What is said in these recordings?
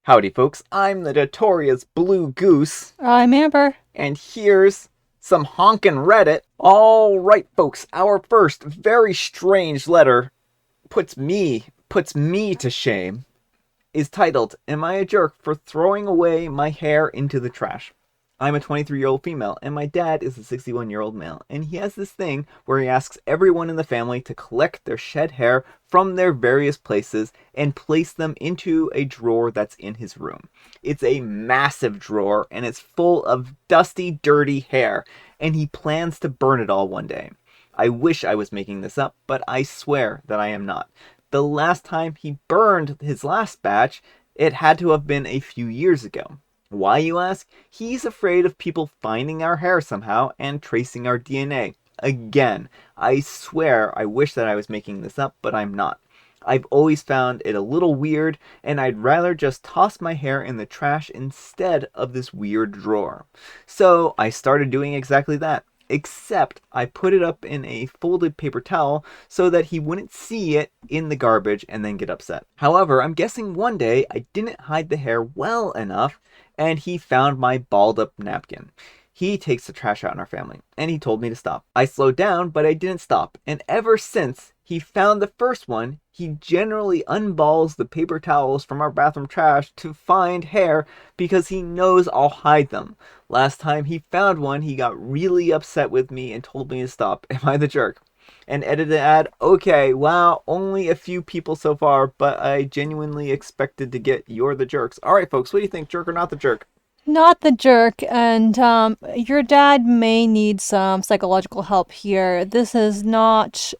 Howdy, folks. I'm the notorious Blue Goose, I'm Amber. and here's some honkin' Reddit. All right, folks. Our first very strange letter puts me to shame. Is titled, "Am I a jerk for throwing away my hair into the trash?" I'm a 23-year-old female, and my dad is a 61-year-old male, and he has this thing where he asks everyone in the family to collect their shed hair from their various places and place them into a drawer that's in his room. It's a massive drawer, and it's full of dusty, dirty hair, and he plans to burn it all one day. I wish I was making this up, but I swear that I am not. The last time he burned his last batch, it had to have been a few years ago. Why, you ask? He's afraid of people finding our hair somehow and tracing our DNA. Again, I swear I wish that I was making this up, but I'm not. I've always found it a little weird, and I'd rather just toss my hair in the trash instead of this weird drawer. So I started doing exactly that. Except I put it up in a folded paper towel so that he wouldn't see it in the garbage and then get upset. However, I'm guessing one day I didn't hide the hair well enough and he found my balled up napkin. He takes the trash out in our family, and he told me to stop. I slowed down, but I didn't stop, and ever since he found the first one, he generally unballs the paper towels from our bathroom trash to find hair because he knows I'll hide them. Last time he found one, he got really upset with me and told me to stop. Am I the jerk? And edited ad, okay, wow, only a few people so far, but I genuinely expected to get you're the jerks. All right, folks, what do you think, jerk or not the jerk? Not the jerk, and your dad may need some psychological help here. This is not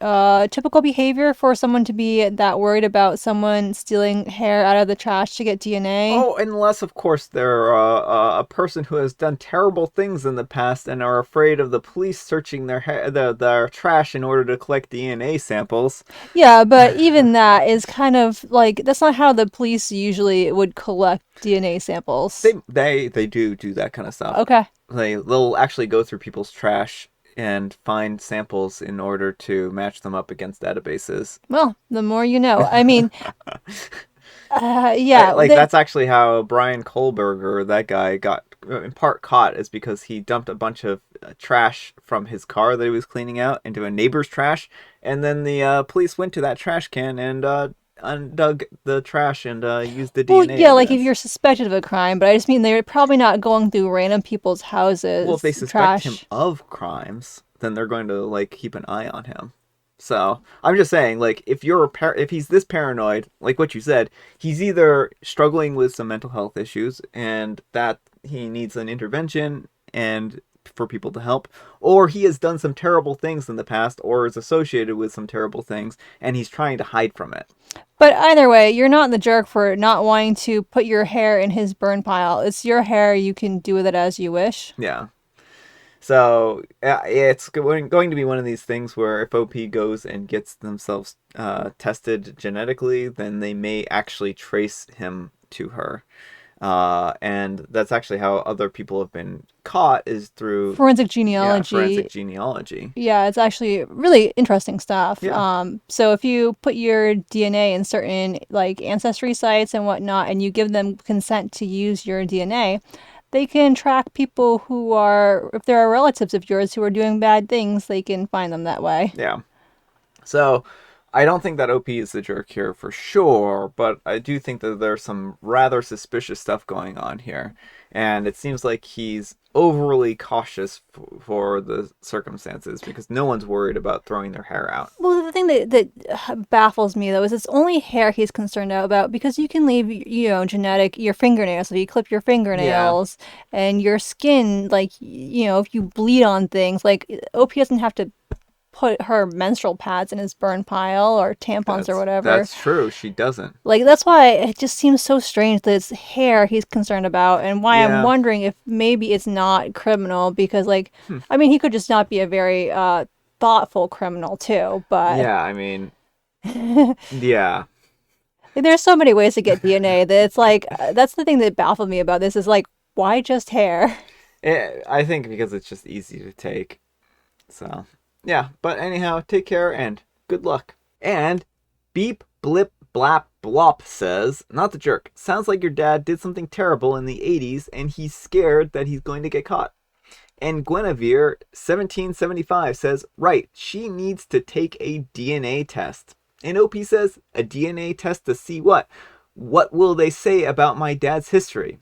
typical behavior for someone to be that worried about someone stealing hair out of the trash to get DNA. Oh, unless, of course, they're a person who has done terrible things in the past and are afraid of the police searching their trash in order to collect DNA samples. Yeah, but even that is kind of like that's not how the police usually would collect DNA samples. They do that kind of stuff. Okay. They'll actually go through people's trash and find samples in order to match them up against databases. Well, the more you know. I mean, yeah, Like that's actually how Brian Kohlberger, that guy, got in part caught, is because he dumped a bunch of trash from his car that he was cleaning out into a neighbor's trash, and then the police went to that trash can and undug the trash and used the well, DNA yeah, like if evidence. you're suspected of a crime, but I just mean they're probably not going through random people's Well, if they houses, suspect him trash. of crimes, then they're going to like keep an eye on him. So I'm just saying, like, if he's this paranoid, like what you said, he's either struggling with some mental health issues and that he needs an intervention and for people to help, or he has done some terrible things in the past or is associated with some terrible things and he's trying to hide from it. But either way, you're not the jerk for not wanting to put your hair in his burn pile. It's your hair. You can do with it as you wish. Yeah. So it's going to be one of these things where if OP goes and gets themselves tested genetically, then they may actually trace him to her. And that's actually how other people have been caught, is through, Forensic yeah, forensic genealogy. genealogy. Yeah, it's actually really interesting stuff. Yeah. So if you put your DNA in certain like ancestry sites and whatnot, and you give them consent to use your DNA, they can track people who are, if there are relatives of yours who are doing bad things, they can find them that way. Yeah. So I don't think that OP is the jerk here for sure, but I do think that there's some rather suspicious stuff going on here. And it seems like he's overly cautious for the circumstances because no one's worried about throwing their hair out. Well, the thing that baffles me though is it's only hair he's concerned about because you can leave, genetic your fingernails. If you clip your Yeah, fingernails and your skin, like, if you bleed on things, like OP doesn't have to put her menstrual pads in his burn pile or tampons or whatever. that's true. She doesn't. Like that's why it just seems so strange that it's hair he's concerned about, and why I'm Yeah. wondering if maybe it's not criminal because, like, Hmm. I mean, he could just not be a very thoughtful criminal too, but Yeah, I mean, yeah. there's so many ways to get DNA that it's like that's the thing that baffled me about this is like why just hair? I think because it's just easy to take. So, yeah. But anyhow, take care and good luck. And beep, blip, blap, Blop says, not the jerk. Sounds like your dad did something terrible in the 80s and he's scared that he's going to get caught. And Guinevere 1775 says, right, she needs to take a DNA test. And OP says, a DNA test to see what? What will they say about my dad's history?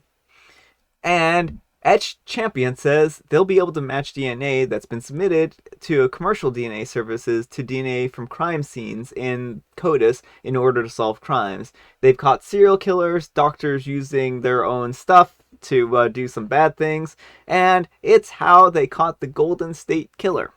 And Etched Champion says they'll be able to match DNA that's been submitted to commercial DNA services to DNA from crime scenes in CODIS in order to solve crimes. They've caught serial killers, doctors using their own stuff to do some bad things, and it's how they caught the Golden State Killer.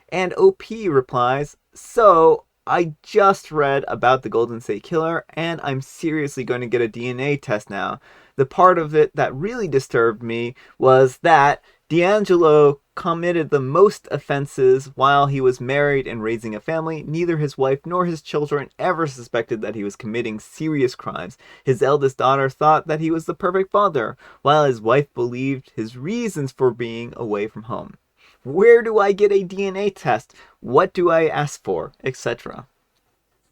And OP replies, so I just read about the Golden State Killer, and I'm seriously going to get a DNA test now. The part of it that really disturbed me was that D'Angelo committed the most offenses while he was married and raising a family. Neither his wife nor his children ever suspected that he was committing serious crimes. His eldest daughter thought that he was the perfect father, while his wife believed his reasons for being away from home. Where do I get a DNA test? What do I ask for? Etc.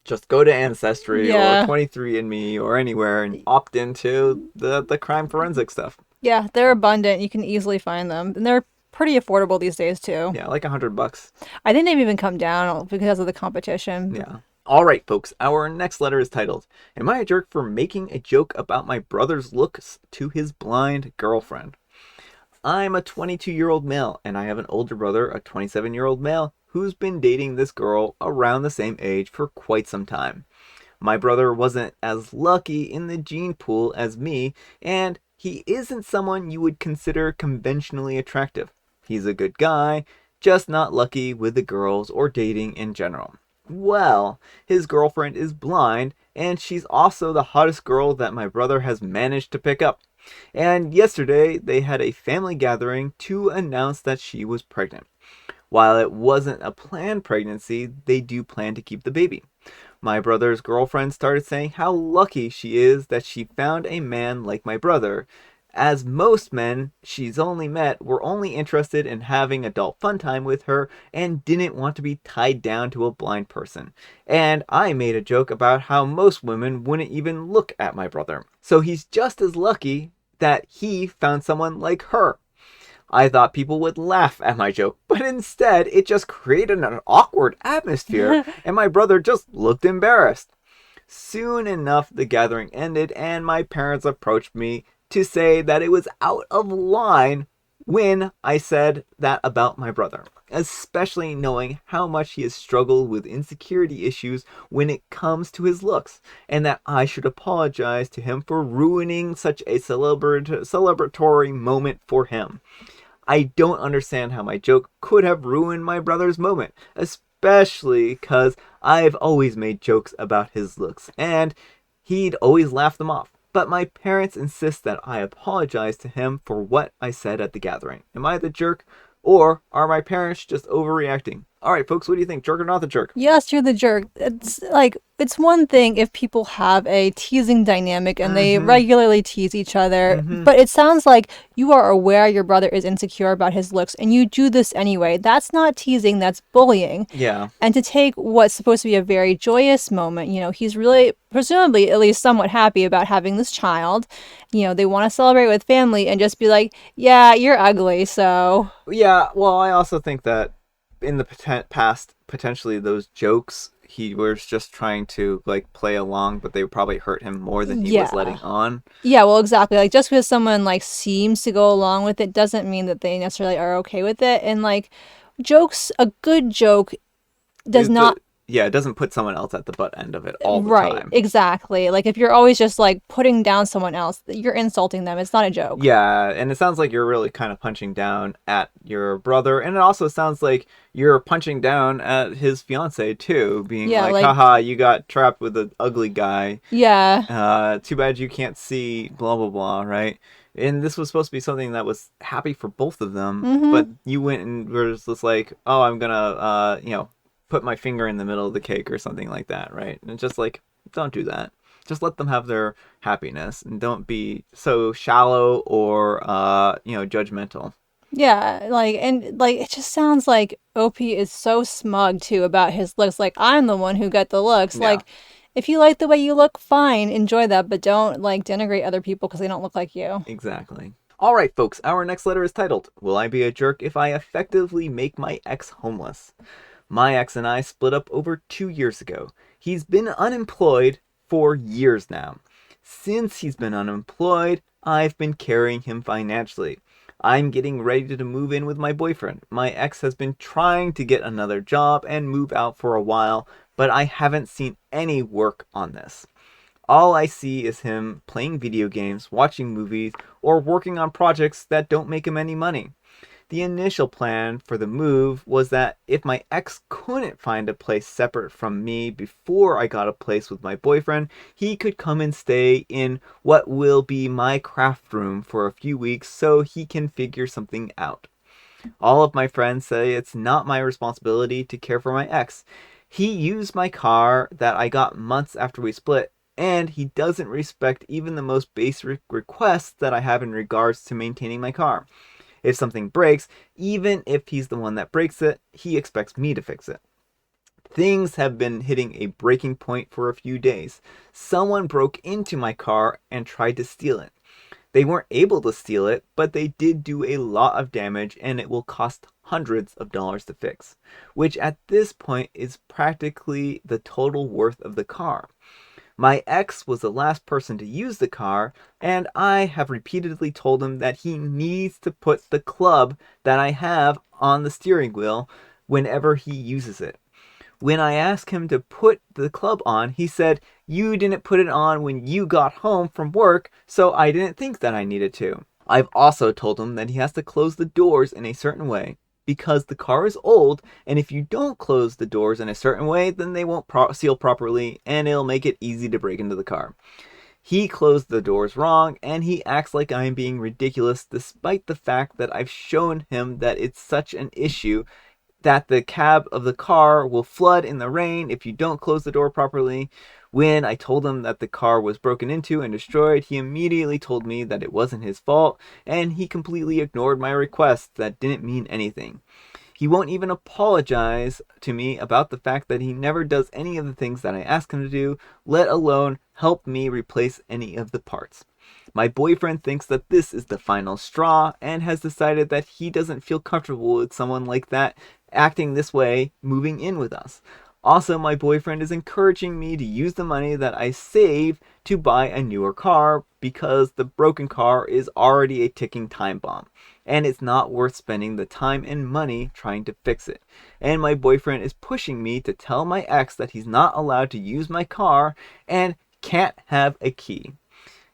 Just go to Ancestry or Yeah. 23andMe or anywhere and opt into the crime forensic stuff. Yeah, they're abundant. You can easily find them. And they're pretty affordable these days, too. Yeah, like $100. I think they've even come down because of the competition. Yeah. All right, folks. Our next letter is titled, Am I a jerk for making a joke about my brother's looks to his blind girlfriend? I'm a 22-year-old male, and I have an older brother, a 27-year-old male, who's been dating this girl around the same age for quite some time. My brother wasn't as lucky in the gene pool as me, and he isn't someone you would consider conventionally attractive. He's a good guy, just not lucky with the girls or dating in general. Well, his girlfriend is blind, and she's also the hottest girl that my brother has managed to pick up. And yesterday, they had a family gathering to announce that she was pregnant. While it wasn't a planned pregnancy, they do plan to keep the baby. My brother's girlfriend started saying how lucky she is that she found a man like my brother, as most men she's only met were only interested in having adult fun time with her and didn't want to be tied down to a blind person. And I made a joke about how most women wouldn't even look at my brother. So he's just as lucky that he found someone like her. I thought people would laugh at my joke, but instead it just created an awkward atmosphere and my brother just looked embarrassed. Soon enough, the gathering ended and my parents approached me to say that it was out of line when I said that about my brother, especially knowing how much he has struggled with insecurity issues when it comes to his looks, and that I should apologize to him for ruining such a celebratory moment for him. I don't understand how my joke could have ruined my brother's moment, especially because I've always made jokes about his looks, and he'd always laugh them off. But my parents insist that I apologize to him for what I said at the gathering. Am I the jerk, or are my parents just overreacting? All right, folks, what do you think? Jerk or not the jerk? Yes, you're the jerk. It's like, it's one thing if people have a teasing dynamic and they regularly tease each other, but it sounds like you are aware your brother is insecure about his looks and you do this anyway. That's not teasing, that's bullying. Yeah. And to take what's supposed to be a very joyous moment, he's really, presumably, at least somewhat happy about having this child. They want to celebrate with family and just be like, yeah, you're ugly, so. Yeah, well, I also think that in the past, potentially those jokes, he was just trying to play along, but they would probably hurt him more than he was letting on. Yeah, well, exactly. Like, just because someone seems to go along with it doesn't mean that they necessarily are okay with it. And jokes, a good joke does not. Yeah, it doesn't put someone else at the butt end of it all the Right, time. exactly. If you're always just putting down someone else, you're insulting them. It's not a joke. Yeah, and it sounds like you're really kind of punching down at your brother, and it also sounds like you're punching down at his fiance too, being haha, you got trapped with an ugly guy. Yeah. Too bad you can't see blah blah blah, right? And this was supposed to be something that was happy for both of them, but you went and were just like, oh, I'm gonna put my finger in the middle of the cake or something like that, right? And just don't do that. Just let them have their happiness and don't be so shallow or judgmental. Yeah, it just sounds like OP is so smug too about his looks. I'm the one who got the looks. Yeah. If you like the way you look, fine, enjoy that, but don't like denigrate other people because they don't look like you. Exactly. All right, folks, our next letter is titled, Will I Be a Jerk If I Effectively Make My Ex Homeless? My ex and I split up over 2 years ago. He's been unemployed for years now. Since he's been unemployed, I've been carrying him financially. I'm getting ready to move in with my boyfriend. My ex has been trying to get another job and move out for a while, but I haven't seen any work on this. All I see is him playing video games, watching movies, or working on projects that don't make him any money. The initial plan for the move was that if my ex couldn't find a place separate from me before I got a place with my boyfriend, he could come and stay in what will be my craft room for a few weeks so he can figure something out. All of my friends say it's not my responsibility to care for my ex. He used my car that I got months after we split, and he doesn't respect even the most basic requests that I have in regards to maintaining my car. If something breaks, even if he's the one that breaks it, he expects me to fix it. Things have been hitting a breaking point for a few days. Someone broke into my car and tried to steal it. They weren't able to steal it, but they did do a lot of damage and it will cost hundreds of dollars to fix, which at this point is practically the total worth of the car. My ex was the last person to use the car, and I have repeatedly told him that he needs to put the club that I have on the steering wheel whenever he uses it. When I asked him to put the club on, he said, "You didn't put it on when you got home from work, so I didn't think that I needed to." I've also told him that he has to close the doors in a certain way because the car is old, and if you don't close the doors in a certain way, then they won't seal properly and it'll make it easy to break into the car. He closed the doors wrong, and he acts like I'm being ridiculous despite the fact that I've shown him that it's such an issue that the cab of the car will flood in the rain if you don't close the door properly. When I told him that the car was broken into and destroyed, he immediately told me that it wasn't his fault, and he completely ignored my requests that didn't mean anything. He won't even apologize to me about the fact that he never does any of the things that I ask him to do, let alone help me replace any of the parts. My boyfriend thinks that this is the final straw and has decided that he doesn't feel comfortable with someone like that acting this way moving in with us. Also, my boyfriend is encouraging me to use the money that I save to buy a newer car because the broken car is already a ticking time bomb and it's not worth spending the time and money trying to fix it. And my boyfriend is pushing me to tell my ex that he's not allowed to use my car and can't have a key.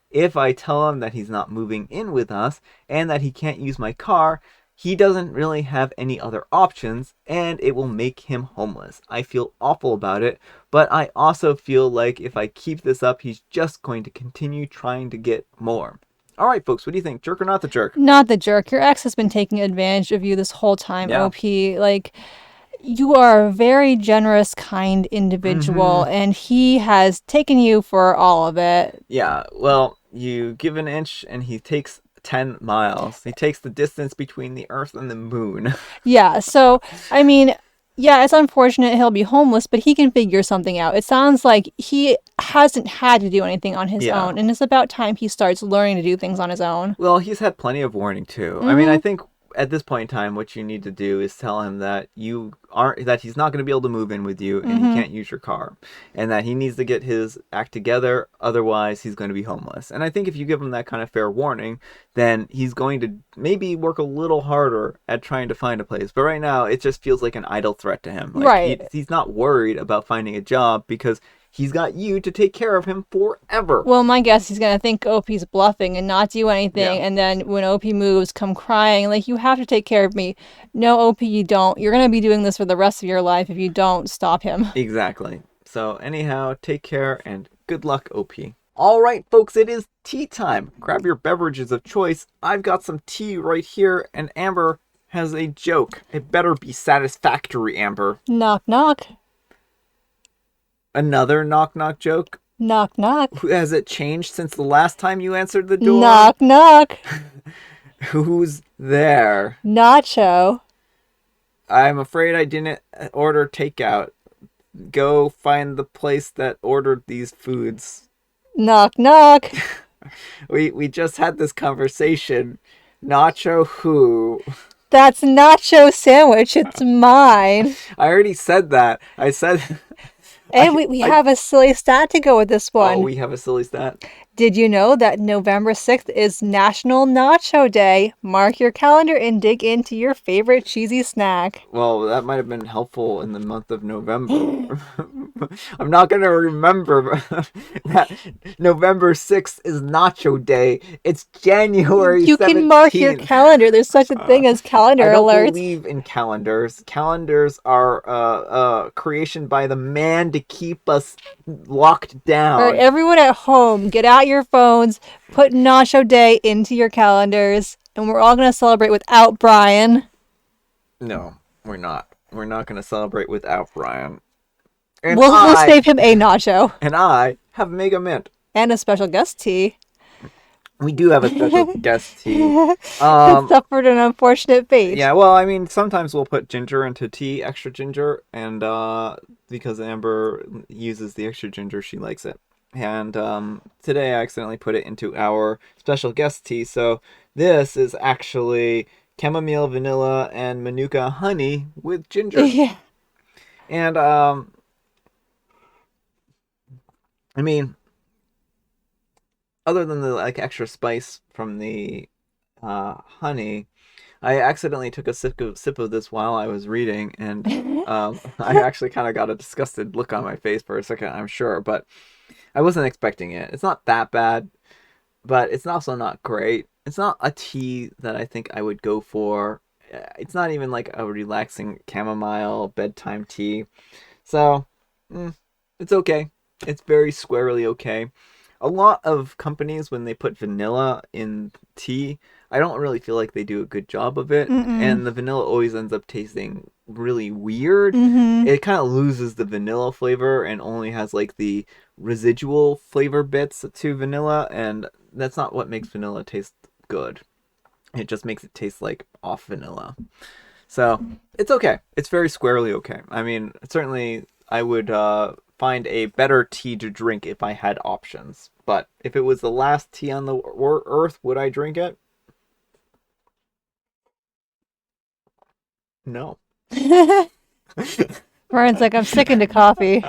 If I tell him that he's not moving in with us and that he can't use my car, he doesn't really have any other options and it will make him homeless. I feel awful about it, but I also feel like if I keep this up, he's just going to continue trying to get more. All right, folks, what do you think? Jerk or not the jerk? Not the jerk. Your ex has been taking advantage of you this whole time, Yeah. OP. Like, you are a very generous, kind individual, Mm-hmm. and he has taken you for all of it. Yeah, well, you give an inch and he takes 10 miles. He takes the distance between the earth and the moon. Yeah, so, I mean, yeah, it's unfortunate he'll be homeless, but he can figure something out. It sounds like he hasn't had to do anything on his Yeah. own, and it's about time he starts learning to do things on his own. Well, he's had plenty of warning too. I mean, I Mm-hmm. think at this point in time, what you need to do is tell him that you aren't that he's not going to be able to move in with you, and he Mm-hmm. can't use your car, and that he needs to get his act together. Otherwise, he's going to be homeless. And I think if you give him that kind of fair warning, then he's going to maybe work a little harder at trying to find a place. But right now, it just feels like an idle threat to him. Like Right. he's not worried about finding a job because he's got you to take care of him forever. Well, my guess he's gonna think OP's bluffing and not do Yeah. anything, and then when OP moves, come crying like, "You have to take care of me." No, OP, you don't. You're gonna be doing this for the rest of your life if you don't stop him. Exactly. So, anyhow, take care and good luck, OP. All right, folks, it is tea time. Grab your beverages of choice. I've got some tea right here, and Amber has a joke. It better be satisfactory, Amber. Knock, knock. Another knock knock joke? Knock, knock. Has it changed since the last time you answered the door? Knock, knock. Who's there? Nacho. I'm afraid I didn't order takeout. go find the place that ordered these foods. Knock, knock. We just had this conversation. Nacho who? That's nacho sandwich. It's mine. I already said that. I said And we I have a silly stat to go with this oh, one. we have a silly stat. Did you know that November 6th is National Nacho Day? Mark your calendar and dig into your favorite cheesy snack. Well, that might have been helpful in the month of November. I'm not going to remember that November 6th is Nacho Day. It's January You can mark your 17th. calendar. There's such a thing as calendar I don't alerts. believe in calendars. Calendars are creation by the man to keep us locked All right, down. everyone at home, get out your phones, put Nacho Day into your calendars, and we're all going to celebrate without Brian. No, we're not. We're not going to celebrate without Brian. And We'll save him a nacho I have Mega Mint. and a special guest tea. We do have a special guest tea. That suffered an unfortunate fate. Yeah, well, I mean, sometimes we'll put ginger into tea, extra ginger, and because Amber uses the extra ginger, she likes it. And today I accidentally put it into our special guest tea, so this is actually chamomile, vanilla, and manuka honey with ginger. Yeah. And I mean, other than the like extra spice from the honey, I accidentally took a sip of this while I was reading, and I actually kind of got a disgusted look on my face for a second, I'm sure, but I wasn't expecting it. It's not that bad, but it's also not great. It's not a tea that I think I would go for. It's not even like a relaxing chamomile bedtime tea. So, it's okay. It's very squarely okay. A lot of companies, when they put vanilla in tea, I don't really feel like they do a good job of it. Mm-mm. And the vanilla always ends up tasting really weird. Mm-hmm. It kind of loses the vanilla flavor and only has like the residual flavor bits to vanilla. And that's not what makes vanilla taste good. It just makes it taste like off vanilla. So it's okay. It's very squarely okay. I mean, certainly I would find a better tea to drink if I had options. But if it was the last tea on the earth, would I drink it? No. Brian's like, I'm sticking to coffee.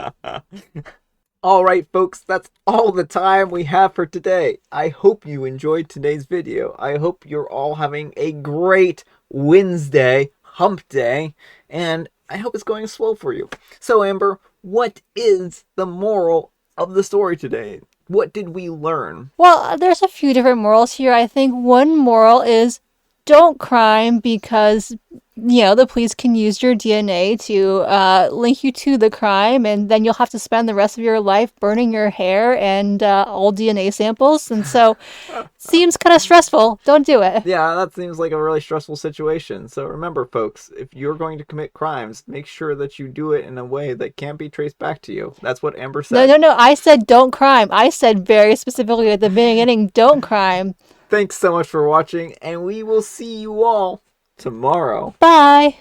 All right, folks, that's all the time we have for today. I hope you enjoyed today's video. I hope you're all having a great Wednesday, hump day, and I hope it's going swell for you. So, Amber, what is the moral of the story today? What did we learn? Well, there's a few different morals here. I think one moral is don't crime because, the police can use your DNA to link you to the crime, and then you'll have to spend the rest of your life burning your hair and all DNA samples. And so, seems kind of stressful. Don't do it. Yeah, that seems like a really stressful situation. So remember, folks, if you're going to commit crimes, make sure that you do it in a way that can't be traced back to you. That's what Amber said. No. I said don't crime. I said very specifically at the beginning, don't crime. Thanks so much for watching, and we will see you all tomorrow. Bye.